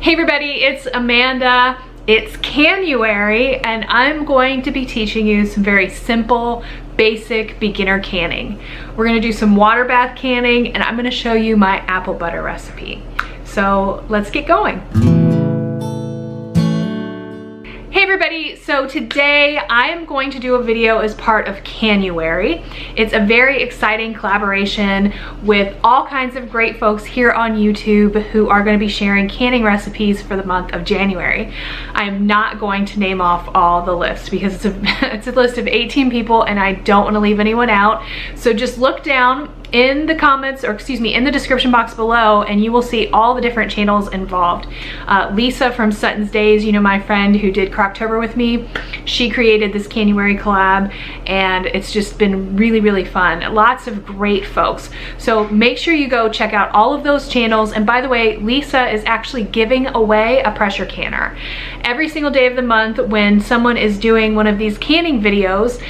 Hey everybody, it's Amanda. It's Canuary, and I'm going to be teaching you some very simple, basic beginner canning. We're gonna do some water bath canning, and I'm gonna show you my apple butter recipe. So let's get going. Hey everybody, so today I am going to do a video as part of Canuary. It's a very exciting collaboration with all kinds of great folks here on YouTube who are going to be sharing canning recipes for the month of January. I am not going to name off all the list because it's a list of 18 people and I don't want to leave anyone out. So just look down in the comments, or excuse me, in the description box below, and you will see all the different channels involved. Lisa from Sutton's Days, you know, my friend who did Croctober with me, she created this Canuary collab, and it's just been really, really fun. Lots of great folks. So make sure you go check out all of those channels. And by the way, Lisa is actually giving away a pressure canner. Every single day of the month when someone is doing one of these canning videos,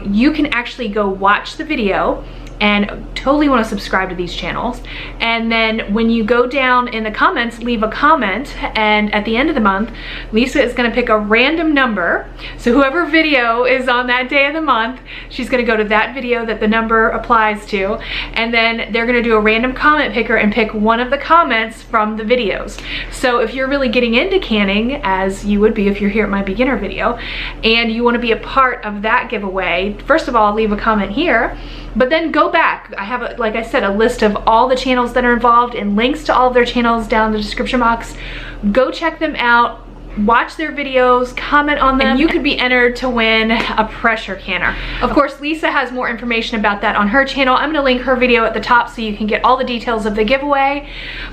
you can actually go watch the video and totally want to subscribe to these channels, and then when you go down in the comments, leave a comment, and at the end of the month Lisa is going to pick a random number. So whoever video is on that day of the month, she's going to go to that video that the number applies to, and then they're going to do a random comment picker and pick one of the comments from the videos. So if you're really getting into canning, as you would be if you're here at my beginner video, and you want to be a part of that giveaway, first of all leave a comment here, but then go back. I have, like I said, a list of all the channels that are involved and links to all of their channels down in the description box. Go check them out, watch their videos, comment on them, and you could be entered to win a pressure canner. Of course, Lisa has more information about that on her channel. I'm gonna link her video at the top so you can get all the details of the giveaway,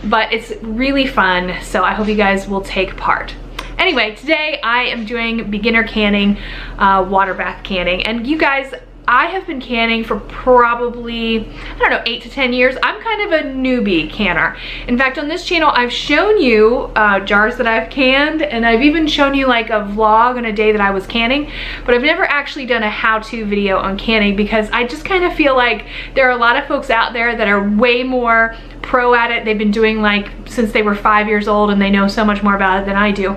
but it's really fun, so I hope you guys will take part. Anyway, today I am doing beginner canning, water bath canning, and you guys, I have been canning for probably, I don't know, 8 to 10 years. I'm kind of a newbie canner. In fact, on this channel, I've shown you jars that I've canned, and I've even shown you like a vlog on a day that I was canning, but I've never actually done a how-to video on canning because I just kind of feel like there are a lot of folks out there that are way more pro at it. They've been doing like since they were 5 years old and they know so much more about it than I do.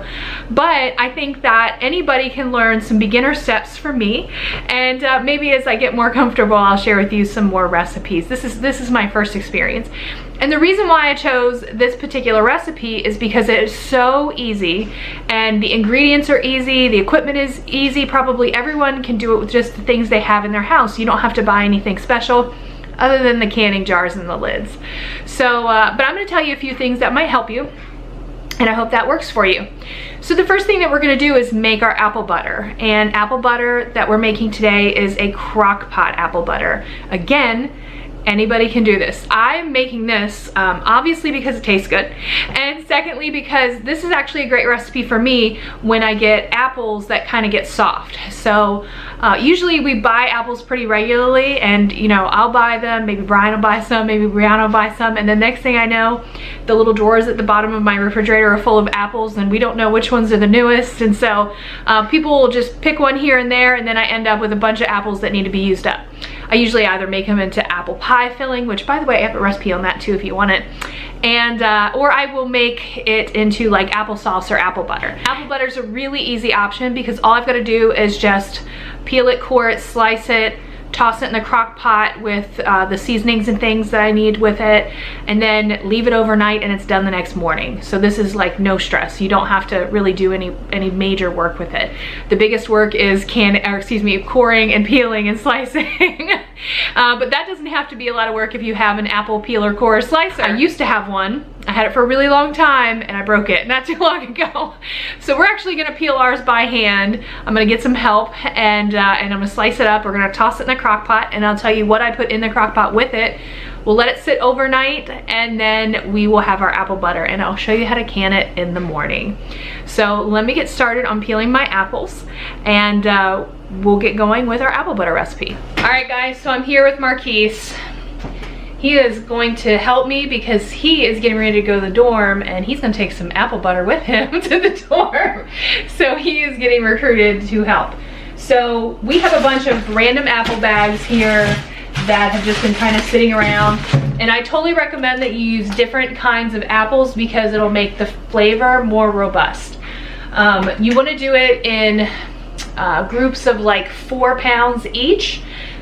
But I think that anybody can learn some beginner steps from me, and maybe as I get more comfortable, I'll share with you some more recipes. This is my first experience. And the reason why I chose this particular recipe is because it is so easy, and the ingredients are easy, the equipment is easy. Probably everyone can do it with just the things they have in their house. You don't have to buy anything special other than the canning jars and the lids. So, but I'm gonna tell you a few things that might help you, and I hope that works for you. So the first thing that we're gonna do is make our apple butter. And apple butter that we're making today is a crock pot apple butter. Again, anybody can do this. I'm making this obviously because it tastes good, and secondly because this is actually a great recipe for me when I get apples that kind of get soft. So usually we buy apples pretty regularly, and you know, I'll buy them, maybe Brian will buy some, maybe Brianna will buy some, and the next thing I know, the little drawers at the bottom of my refrigerator are full of apples, and we don't know which ones are the newest, and so people will just pick one here and there, and then I end up with a bunch of apples that need to be used up. I usually either make them into apple pie filling, which by the way, I have a recipe on that too if you want it, and or I will make it into like applesauce or apple butter. Apple butter is a really easy option because all I've got to do is just peel it, core it, slice it, toss it in the crock pot with the seasonings and things that I need with it, and then leave it overnight, and it's done the next morning. So this is like no stress. You don't have to really do any major work with it. The biggest work is coring and peeling and slicing. But that doesn't have to be a lot of work if you have an apple peeler core slicer. I used to have one. I had it for a really long time and I broke it not too long ago. So we're actually gonna peel ours by hand. I'm gonna get some help, and I'm gonna slice it up. We're gonna toss it in the crock pot, and I'll tell you what I put in the crock pot with it. We'll let it sit overnight, and then we will have our apple butter, and I'll show you how to can it in the morning. So let me get started on peeling my apples, and we'll get going with our apple butter recipe. All right guys, so I'm here with Marquise. He is going to help me because he is getting ready to go to the dorm, and he's gonna take some apple butter with him to the dorm. So he is getting recruited to help. So we have a bunch of random apple bags here that have just been kind of sitting around. And I totally recommend that you use different kinds of apples because it'll make the flavor more robust. You want to do it in groups of like 4 pounds each.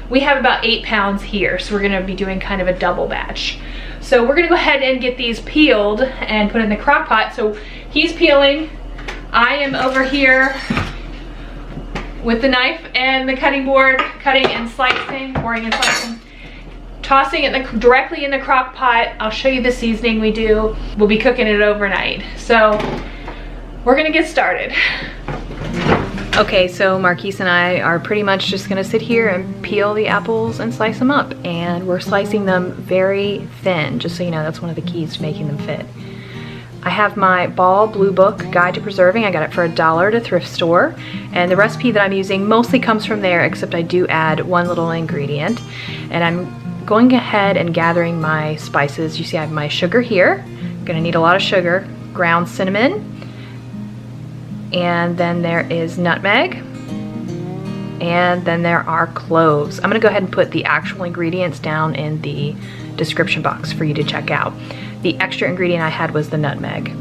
We have about 8 pounds here, so we're going to be doing kind of a double batch. So we're going to go ahead and get these peeled and put in the crock pot. So he's peeling. I am over here with the knife and the cutting board, cutting and slicing, pouring and slicing, tossing it directly in the crock pot. I'll show you the seasoning we do. We'll be cooking it overnight. So we're gonna get started. Okay, so Marquise and I are pretty much just gonna sit here and peel the apples and slice them up. And we're slicing them very thin, just so you know, that's one of the keys to making them fit. I have my Ball Blue Book Guide to Preserving. I got it for $1 at a thrift store. And the recipe that I'm using mostly comes from there, except I do add one little ingredient. And I'm going ahead and gathering my spices. You see I have my sugar here. I'm gonna need a lot of sugar, ground cinnamon, and then there is nutmeg, and then there are cloves. I'm gonna go ahead and put the actual ingredients down in the description box for you to check out. The extra ingredient I had was the nutmeg.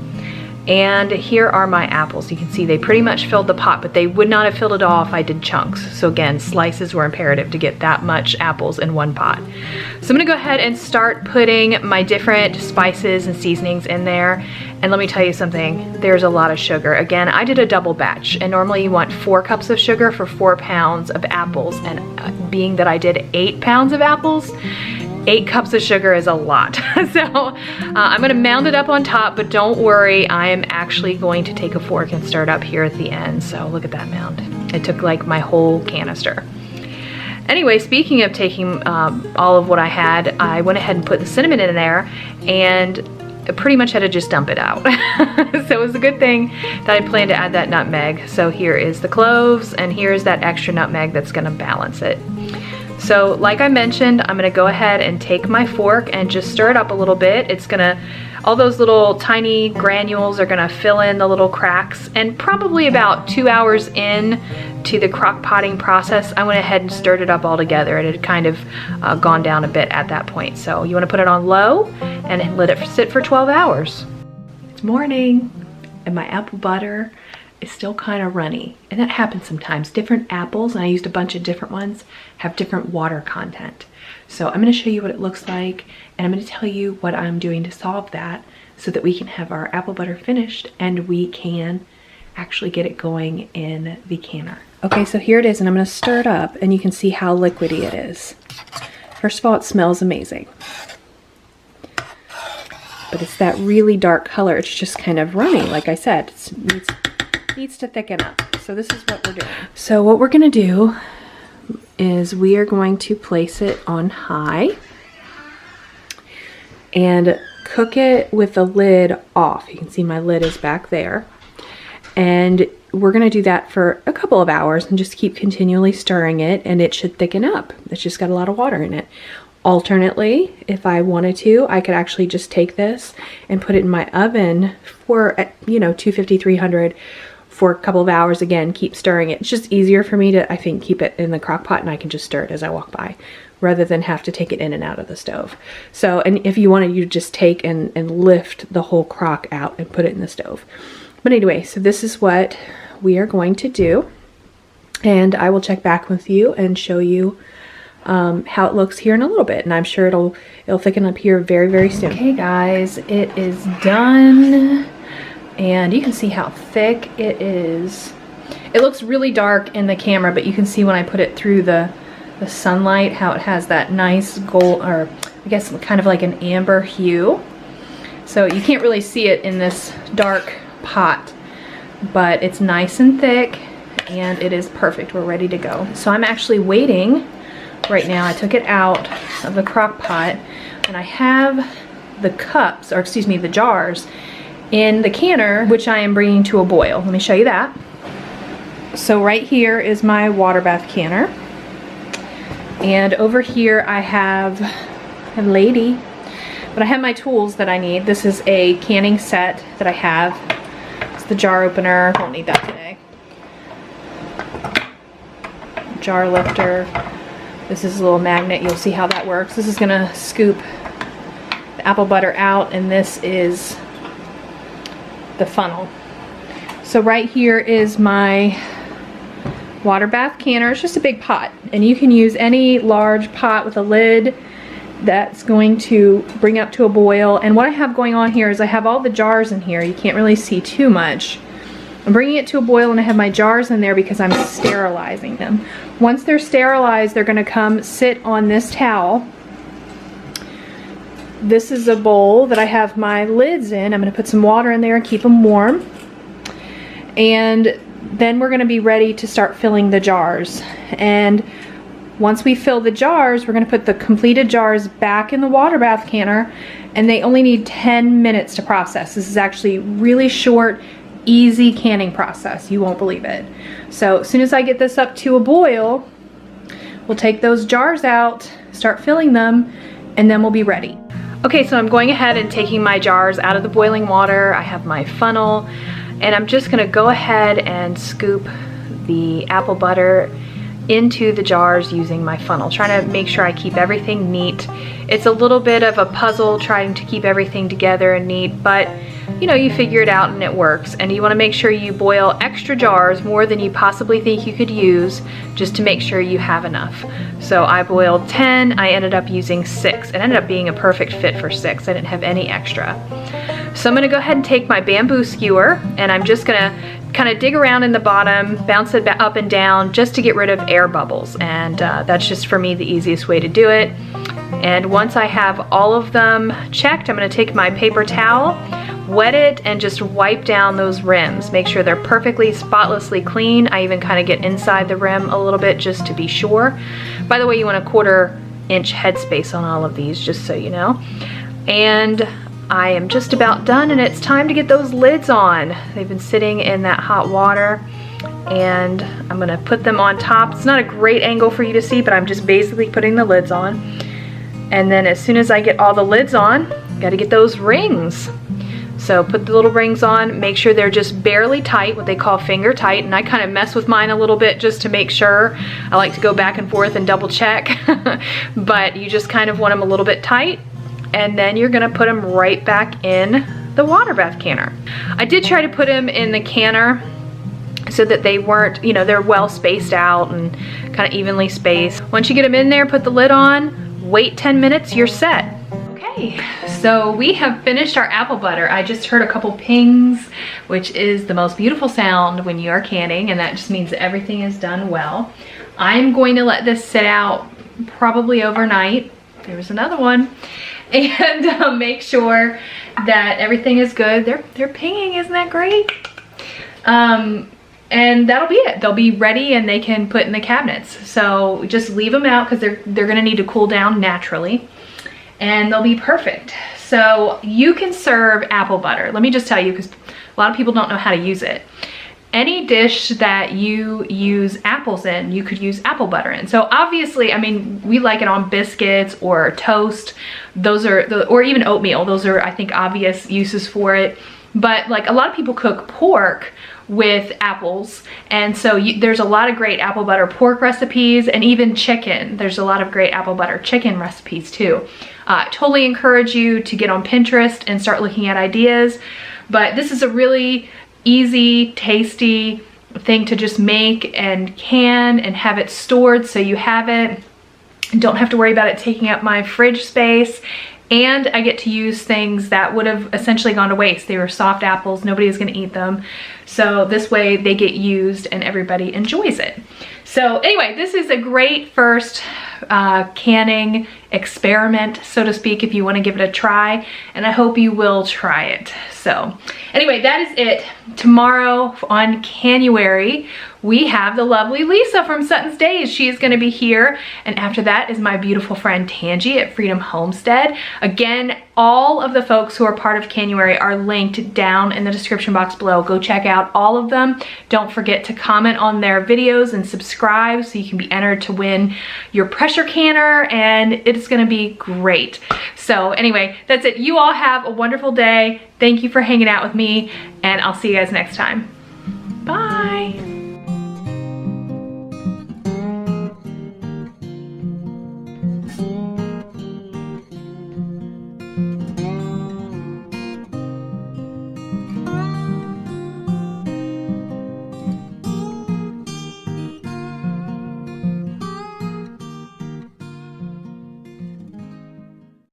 And here are my apples. You can see they pretty much filled the pot, but they would not have filled it all if I did chunks. So again, slices were imperative to get that much apples in one pot. So I'm gonna go ahead and start putting my different spices and seasonings in there. And let me tell you something, there's a lot of sugar. Again, I did a double batch, and normally you want 4 cups of sugar for 4 pounds of apples. And being that I did 8 pounds of apples, 8 cups of sugar is a lot. So I'm gonna mound it up on top, but don't worry, I am actually going to take a fork and stir it up here at the end. So look at that mound. It took like my whole canister. Anyway, speaking of taking all of what I had, I went ahead and put the cinnamon in there, and I pretty much had to just dump it out. So it was a good thing that I planned to add that nutmeg. So here is the cloves, and here's that extra nutmeg that's gonna balance it. So like I mentioned, I'm gonna go ahead and take my fork and just stir it up a little bit. It's gonna, all those little tiny granules are gonna fill in the little cracks, and probably about 2 hours in to the crock potting process, I went ahead and stirred it up all together. It had kind of gone down a bit at that point. So you wanna put it on low and let it sit for 12 hours. It's morning, and my apple butter is still kind of runny, and that happens sometimes. Different apples, and I used a bunch of different ones, have different water content. So I'm going to show you what it looks like, and I'm going to tell you what I'm doing to solve that so that we can have our apple butter finished and we can actually get it going in the canner. Okay, so here it is, and I'm going to stir it up, and you can see how liquidy it is. First of all, it smells amazing, but it's that really dark color. It's just kind of runny, like I said. It needs to thicken up. So this is what we're doing. So what we're gonna do is we are going to place it on high and cook it with the lid off. You can see my lid is back there. And we're gonna do that for a couple of hours and just keep continually stirring it, and it should thicken up. It's just got a lot of water in it. Alternately, if I wanted to, I could actually just take this and put it in my oven for, 250, 300 for a couple of hours. Again, keep stirring it. It's just easier for me to, I think, keep it in the crock pot, and I can just stir it as I walk by rather than have to take it in and out of the stove. So, and if you wanted, you just take and lift the whole crock out and put it in the stove. But anyway, so this is what we are going to do, and I will check back with you and show you how it looks here in a little bit, and I'm sure it'll thicken up here very, very soon. Okay guys, it is done. And you can see how thick it is. It looks really dark in the camera, but you can see when I put it through the sunlight how it has that nice gold, or I guess kind of like an amber hue. So you can't really see it in this dark pot, but it's nice and thick, and it is perfect. We're ready to go. So I'm actually waiting right now. I took it out of the crock pot, and I have the cups, or excuse me, the jars in the canner, which I am bringing to a boil. Let me show you that. So right here is my water bath canner, and over here I have a lady, but I have my tools that I need. This is a canning set that I have. It's the jar opener, won't need that today. Jar lifter, This is a little magnet. You'll see how that works. This is gonna scoop the apple butter out, and this is the funnel. So right here is my water bath canner. It's just a big pot, and you can use any large pot with a lid that's going to bring up to a boil. And what I have going on here is I have all the jars in here. You can't really see too much. I'm bringing it to a boil, and I have my jars in there because I'm sterilizing them. Once they're sterilized, they're gonna come sit on this towel. This is a bowl that I have my lids in. I'm gonna put some water in there and keep them warm. And then we're gonna be ready to start filling the jars. And once we fill the jars, we're gonna put the completed jars back in the water bath canner, and they only need 10 minutes to process. This is actually really short, easy canning process. You won't believe it. So as soon as I get this up to a boil, we'll take those jars out, start filling them, and then we'll be ready. Okay, so I'm going ahead and taking my jars out of the boiling water. I have my funnel, and I'm just gonna go ahead and scoop the apple butter into the jars using my funnel, trying to make sure I keep everything neat. It's a little bit of a puzzle trying to keep everything together and neat, but you know, you figure it out and it works. And you want to make sure you boil extra jars, more than you possibly think you could use, just to make sure you have enough. So I boiled 10, I ended up using 6. It ended up being a perfect fit for 6. I didn't have any extra. So I'm gonna go ahead and take my bamboo skewer, and I'm just gonna kind of dig around in the bottom, bounce it up and down just to get rid of air bubbles. And that's just for me the easiest way to do it. And once I have all of them checked, I'm gonna take my paper towel, wet it, and just wipe down those rims. Make sure they're perfectly spotlessly clean. I even kind of get inside the rim a little bit just to be sure. By the way, you want a 1/4 inch headspace on all of these, just so you know. And I am just about done, and it's time to get those lids on. They've been sitting in that hot water, and I'm gonna put them on top. It's not a great angle for you to see, but I'm just basically putting the lids on. And then as soon as I get all the lids on, gotta get those rings. So put the little rings on, make sure they're just barely tight, what they call finger tight, and I kind of mess with mine a little bit just to make sure. I like to go back and forth and double check, but you just kind of want them a little bit tight, and then you're gonna put them right back in the water bath canner. I did try to put them in the canner so that they weren't, you know, they're well spaced out and kind of evenly spaced. Once you get them in there, put the lid on, wait 10 minutes, you're set. Okay, so we have finished our apple butter. I just heard a couple pings, which is the most beautiful sound when you are canning, and that just means that everything is done well. I'm going to let this sit out probably overnight. There was another one. And make sure that everything is good. They're pinging, isn't that great? And that'll be it. They'll be ready and they can put in the cabinets. So just leave them out because they're gonna need to cool down naturally, and they'll be perfect. So you can serve apple butter. Let me just tell you, because a lot of people don't know how to use it. Any dish that you use apples in, you could use apple butter in. So obviously, I mean, we like it on biscuits or toast. Those are, or even oatmeal. Those are, I think, obvious uses for it. But like a lot of people cook pork with apples, and so there's a lot of great apple butter pork recipes, and even chicken. There's a lot of great apple butter chicken recipes too. Totally encourage you to get on Pinterest and start looking at ideas. But this is a really easy, tasty thing to just make and can and have it stored so you have it. Don't have to worry about it taking up my fridge space. And I get to use things that would have essentially gone to waste. They were soft apples, nobody's gonna eat them. So this way they get used and everybody enjoys it. So anyway, this is a great first canning experiment, so to speak, if you want to give it a try, and I hope you will try it. So anyway, that is it. Tomorrow on Canuary, we have the lovely Lisa from Sutton's Days. She is going to be here, and after that is my beautiful friend Tangie at Freedom Homestead. Again, all of the folks who are part of Canuary are linked down in the description box below. Go check out all of them. Don't forget to comment on their videos and subscribe so you can be entered to win your pressure canner, and it's gonna be great. So anyway, that's it. You all have a wonderful day. Thank you for hanging out with me, and I'll see you guys next time. Bye.